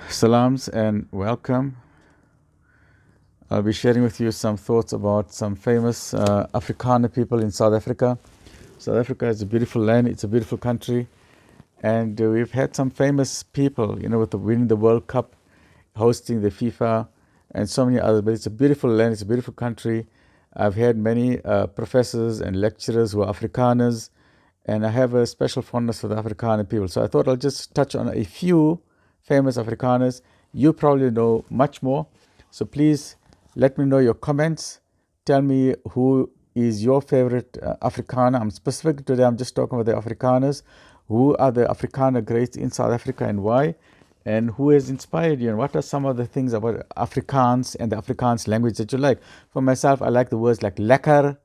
Salams and welcome. I'll be sharing with you some thoughts about some famous Afrikaner people in South Africa. South Africa is a beautiful land, it's a beautiful country, and we've had some famous people, with winning the World Cup, hosting the FIFA, and so many others. But it's a beautiful land, it's a beautiful country. I've had many professors and lecturers who are Afrikaners, and I have a special fondness for the Afrikaner people. So I thought I'll just touch on a few famous Afrikaners. You probably know much more. So please let me know your comments. Tell me who is your favorite Afrikaner. I'm specific today, I'm just talking about the Afrikaners. Who are the Afrikaner greats in South Africa and why? And who has inspired you? And what are some of the things about Afrikaans and the Afrikaans language that you like? For myself, I like the words like lekker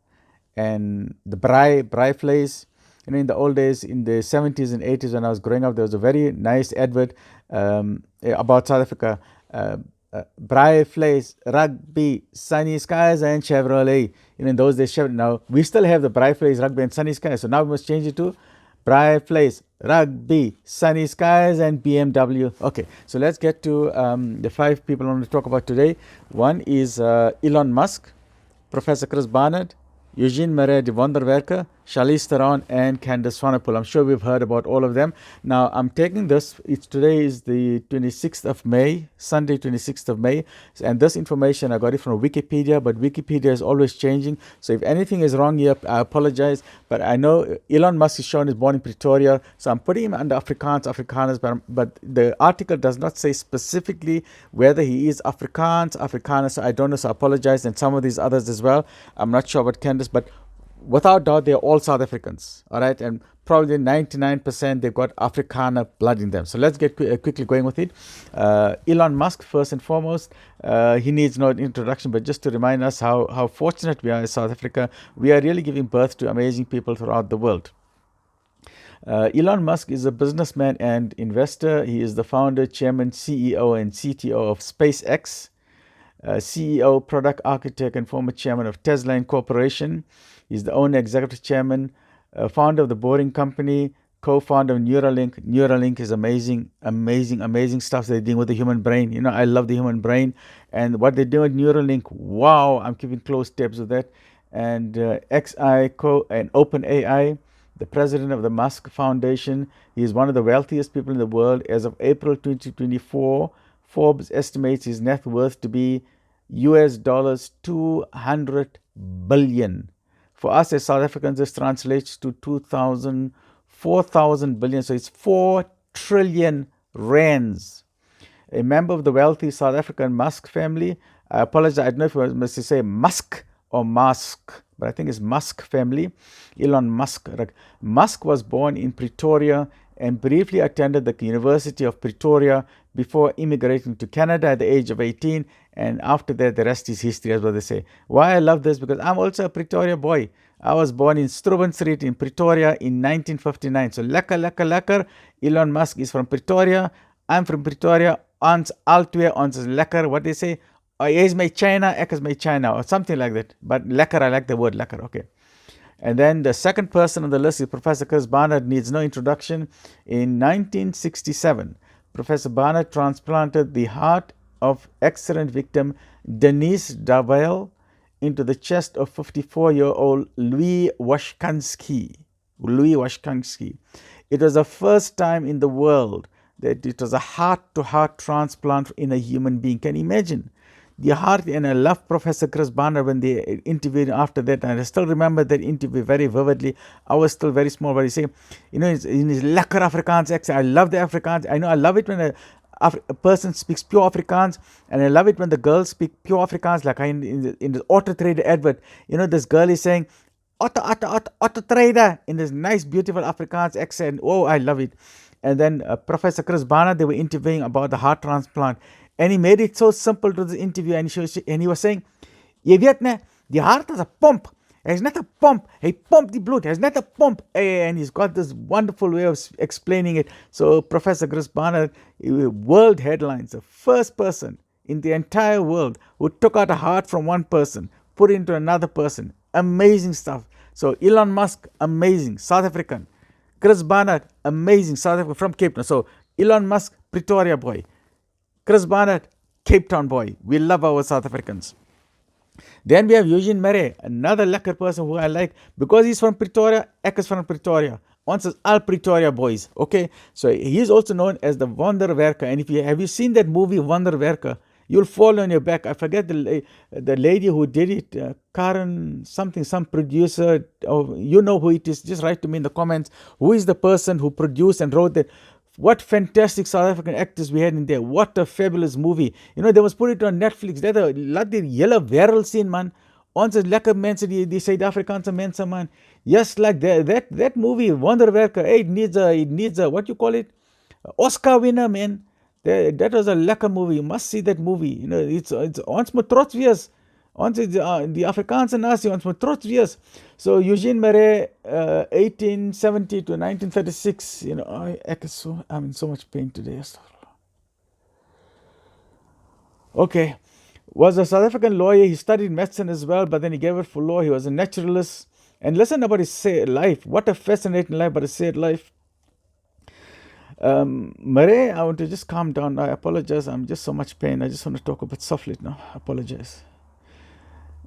and the Braaivleis. In the old days, in the 70s and 80s when I was growing up, there was a very nice advert about South Africa. Braaivleis, Rugby, Sunny Skies and Chevrolet. In those days, now we still have the Braaivleis, Rugby and Sunny Skies. So now we must change it to Braaivleis, Rugby, Sunny Skies and BMW. Okay, so let's get to the five people I want to talk about today. One is Elon Musk, Professor Chris Barnard, Eugene Marais de Wonderwerke, Charlize Theron, and Candace Swanepoel. I'm sure we've heard about all of them. Now, I'm taking this, today is the 26th of May, Sunday 26th of May, and this information, I got it from Wikipedia, but Wikipedia is always changing. So if anything is wrong here, I apologize. But I know Elon Musk is shown is born in Pretoria, so I'm putting him under Afrikaners, but the article does not say specifically whether he is Afrikaner, so I don't know, so I apologize, and some of these others as well. I'm not sure about Candace, but without doubt, they're all South Africans, all right? And probably 99% they've got Afrikaner blood in them. So let's get quickly going with it. Elon Musk, first and foremost, he needs no introduction, but just to remind us how fortunate we are in South Africa, we are really giving birth to amazing people throughout the world. Elon Musk is a businessman and investor. He is the founder, chairman, CEO, and CTO of SpaceX. CEO, product architect, and former chairman of Tesla Incorporation. He's the owner, executive chairman, founder of the Boring Company, co-founder of Neuralink. Neuralink is amazing stuff they're doing with the human brain. I love the human brain. And what they're doing with Neuralink, wow, I'm keeping close tabs with that. And XI and OpenAI, the president of the Musk Foundation. He is one of the wealthiest people in the world. As of April 2024, Forbes estimates his net worth to be US dollars 200 billion. For us as South Africans, this translates to 4,000 billion. So it's 4 trillion rands. A member of the wealthy South African Musk family. I apologize, I don't know if I must say Musk or Musk, but I think it's Musk family. Elon Musk. Musk was born in Pretoria and briefly attended the University of Pretoria before immigrating to Canada at the age of 18. And after that, the rest is history, as what they say. Why I love this? Because I'm also a Pretoria boy. I was born in Struben Street in Pretoria in 1959. So lekker. Elon Musk is from Pretoria. I'm from Pretoria. Ons altwee, ons is lekker. What they say? Hy is my China, ek is my China, or something like that. But lekker, I like the word lekker. Okay. And then the second person on the list is Professor Chris Barnard, needs no introduction. In 1967, Professor Barnard transplanted the heart of accident victim Denise Davile into the chest of 54-year-old Louis Washkansky. It was the first time in the world that it was a heart-to-heart transplant in a human being. Can you imagine? The heart, and I love Professor Chris Barnard when they interviewed after that, and I still remember that interview very vividly. I was still very small, but he said, in his lekker Afrikaans accent, I love the Afrikaans. I love it when a person speaks pure Afrikaans, and I love it when the girls speak pure Afrikaans, like in the Auto Trader advert. This girl is saying, Auto Trader, in this nice, beautiful Afrikaans accent. Oh, I love it. And then Professor Chris Barnard, they were interviewing about the heart transplant. And he made it so simple to the interview, and he was saying, jy weet ne, die hart is a pump. Hy's net 'n pump. Hy pomp die bloed. Hy's net 'n pump. And he's got this wonderful way of explaining it. So Professor Chris Barnard, world headlines, the first person in the entire world who took out a heart from one person, put it into another person. Amazing stuff. So Elon Musk, amazing, South African. Chris Barnard, amazing, South Africa, from Cape Town. So Elon Musk, Pretoria boy. Chris Barnett, Cape Town boy. We love our South Africans. Then we have Eugene Murray, another lekker person who I like because he's from Pretoria. Ek is from Pretoria. Ons is all Pretoria boys. Okay, so he's also known as the Wonderwerker. And if you have you seen that movie Wonderwerker, you'll fall on your back. I forget the lady who did it, Karen something, some producer. Oh, you know who it is. Just write to me in the comments. Who is the person who produced and wrote that? What fantastic South African actors we had in there. What a fabulous movie. You know, they must put it on Netflix. Laat die hele wêreld sien, man. Ons is lekker mense, die Suid-Afrikaanse mense, man. Yes, like that movie, Wonderwerker, it needs a, what you call it? Oscar winner, man. That was a lekker movie. You must see that movie. You know, it's ons moet trots wees. Ons is die Afrikaanse nasie, ons moet trots wees. So Eugene Murray, 1870 to 1936, you know, I'm in so much pain today. Okay, was a South African lawyer. He studied medicine as well, but then he gave it for law. He was a naturalist. And listen about his life. What a fascinating life, but a sad life. Murray, I want to just calm down. I apologize. I'm just so much pain. I just want to talk a bit softly now. I apologize.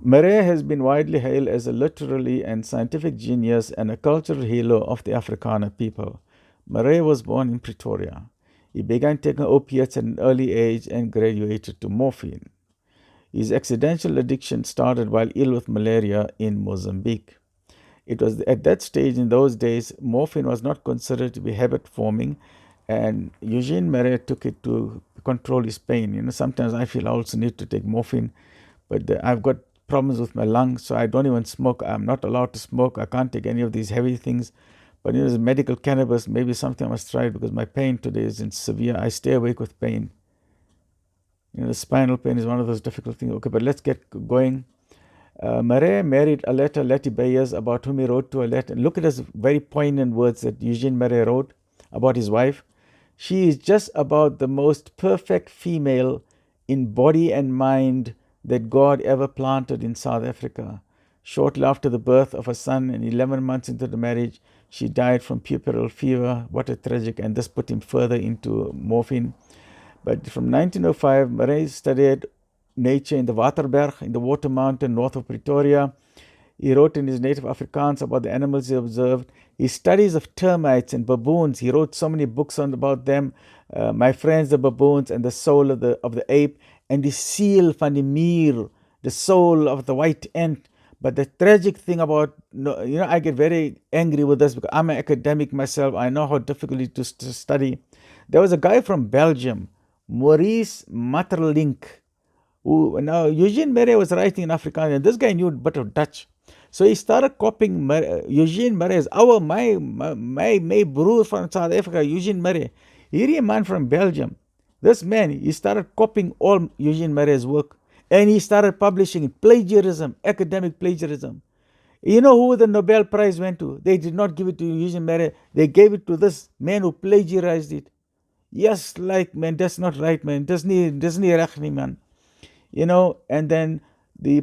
Murray has been widely hailed as a literary and scientific genius and a cultural hero of the Afrikaner people. Murray was born in Pretoria. He began taking opiates at an early age and graduated to morphine. His accidental addiction started while ill with malaria in Mozambique. It was at that stage, in those days, morphine was not considered to be habit-forming, and Eugene Murray took it to control his pain. You know, sometimes I feel I also need to take morphine, but I've got problems with my lungs, so I don't even smoke. I'm not allowed to smoke. I can't take any of these heavy things. But you know, as medical cannabis, maybe something I must try because my pain today is severe. I stay awake with pain. You know, the spinal pain is one of those difficult things. Okay, but let's get going. Murray married Aletta Letty Bayers, about whom he wrote to Aletta. Look at his very poignant words that Eugene Murray wrote about his wife. She is just about the most perfect female in body and mind that God ever planted in South Africa. Shortly after the birth of a son and 11 months into the marriage, she died from puerperal fever. What a tragic, and this put him further into morphine. But from 1905, Murray studied nature in the Waterberg, in the Water Mountain north of Pretoria. He wrote in his native Afrikaans about the animals he observed. His studies of termites and baboons, he wrote so many books about them. My Friends, the Baboons, and the Soul of the Ape, and the Seal van die Muur, the soul of the white ant. But the tragic thing about, I get very angry with this because I'm an academic myself. I know how difficult it is to study. There was a guy from Belgium, Maurice Maeterlinck, who, now Eugene Murray was writing in Afrikaans, and this guy knew a bit of Dutch. So he started copying Eugene Murray. My broer from South Africa, Eugene Murray. Hierdie man from Belgium. This man, he started copying all Eugene Murray's work. And he started publishing plagiarism, academic plagiarism. You know who the Nobel Prize went to? They did not give it to Eugene Murray. They gave it to this man who plagiarized it. Yes, like, man, that's not right, man. That's nie reg nie, man. You know, and then the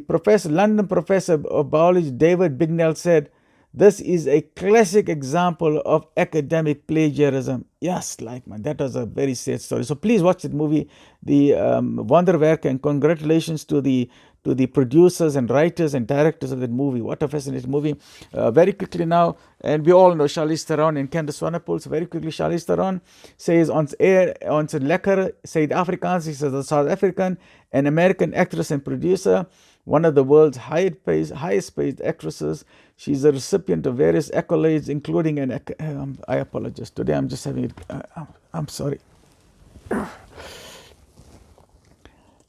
London professor of biology, David Bignell, said, this is a classic example of academic plagiarism. Yes, like, man, that was a very sad story. So please watch that movie, the Wonderwerk, and congratulations to the producers and writers and directors of that movie. What a fascinating movie. Very quickly now, and we all know Charlize Theron and Candace Swanepoel. So very quickly, Charlize Theron says on lekker Suid-Afrikaans. She says a South African, an American actress and producer, one of the world's highest paid actresses. She's a recipient of various accolades, including I apologize. Today I'm just having I'm sorry.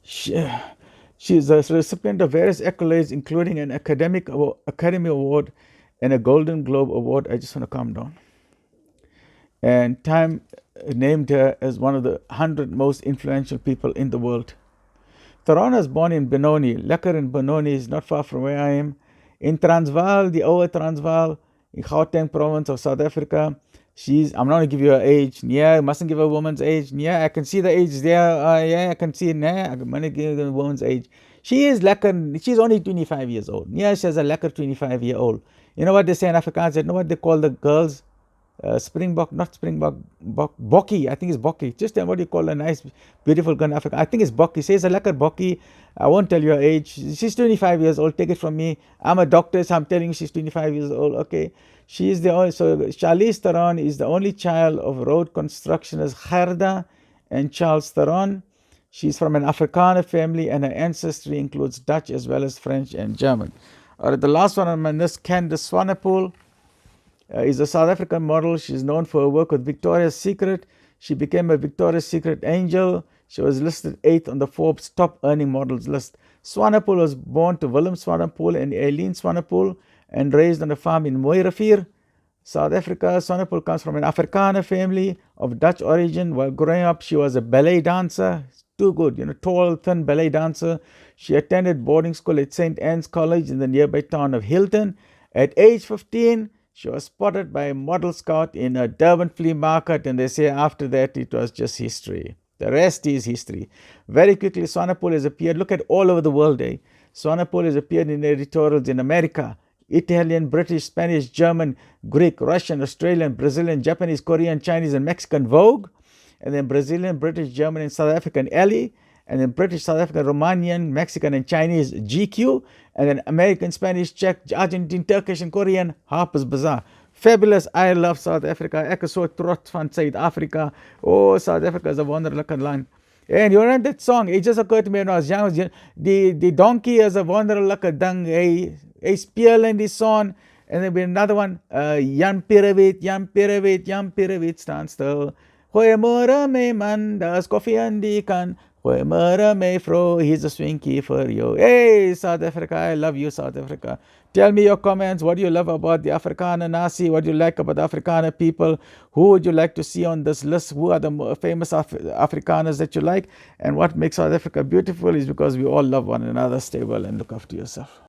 She's a recipient of various accolades, including an Academy Award and a Golden Globe Award. I just want to calm down. And Time named her as one of the 100 most influential people in the world. Theron was born in Benoni. Lekker in Benoni is not far from where I am. In Transvaal, the old Transvaal, in Gauteng province of South Africa. I'm not going to give you her age. Yeah, I mustn't give a woman's age. Yeah, I can see the age there. Yeah, I can see it. Nah, I'm going to give the woman's age. She is lekker. She's only 25 years old. Yeah, she's a lekker 25-year-old. You know what they say in Afrikaans? You know what they call the girls? Springbok, not Springbok, Bokkie, I think it's Bokkie. Just what do you call a nice, beautiful girl in Africa? I think it's Bokkie. Says a lekker Bokkie. I won't tell your age. She's 25 years old. Take it from me. I'm a doctor, so I'm telling you she's 25 years old. Okay. She is the only, so Charlize Theron is the only child of road constructionist Gerda and Charles Theron. She's from an Afrikaner family and her ancestry includes Dutch as well as French and German. All right, the last one on my list, Candice Swanepoel. Is a South African model. She's known for her work with Victoria's Secret. She became a Victoria's Secret angel. She was listed 8th on the Forbes top earning models list. Swanepoel was born to Willem Swanepoel and Eileen Swanepoel and raised on a farm in Mooirivier, South Africa. Swanepoel comes from an Afrikaner family of Dutch origin. While growing up, she was a ballet dancer. Too good, tall, thin ballet dancer. She attended boarding school at St. Anne's College in the nearby town of Hilton. At age 15, she was spotted by a model scout in a Durban flea market, and they say after that it was just history. The rest is history. Very quickly, Swanepoel has appeared. Look at all over the world. Swanepoel has appeared in editorials in America, Italian, British, Spanish, German, Greek, Russian, Australian, Brazilian, Japanese, Korean, Chinese, and Mexican Vogue. And then Brazilian, British, German, and South African Elle. And then British, South African, Romanian, Mexican, and Chinese GQ. And then American, Spanish, Czech, Argentine, Turkish, and Korean Harper's Bazaar. Fabulous. I love South Africa. Ek is so trots van Suid-Afrika. Oh, South Africa is a wonderlijke land. And you remember that song? It just occurred to me when I was young. The donkey is a wonderlijke ding. Hy speel in die son. And then another one. Jan Pirewiet, Jan Pirewiet, Jan Pirewiet staan stil. Goeiemorgen my man, daar's koffie in die kan. Goeiemorgen my vrou, here's a swinkie for you. Hey South Africa, I love you South Africa. Tell me your comments. What do you love about the Afrikaner Nasi? What do you like about the Afrikaner people? Who would you like to see on this list? Who are the famous Afrikaners that you like? And what makes South Africa beautiful is because we all love one another. Stay well and look after yourself.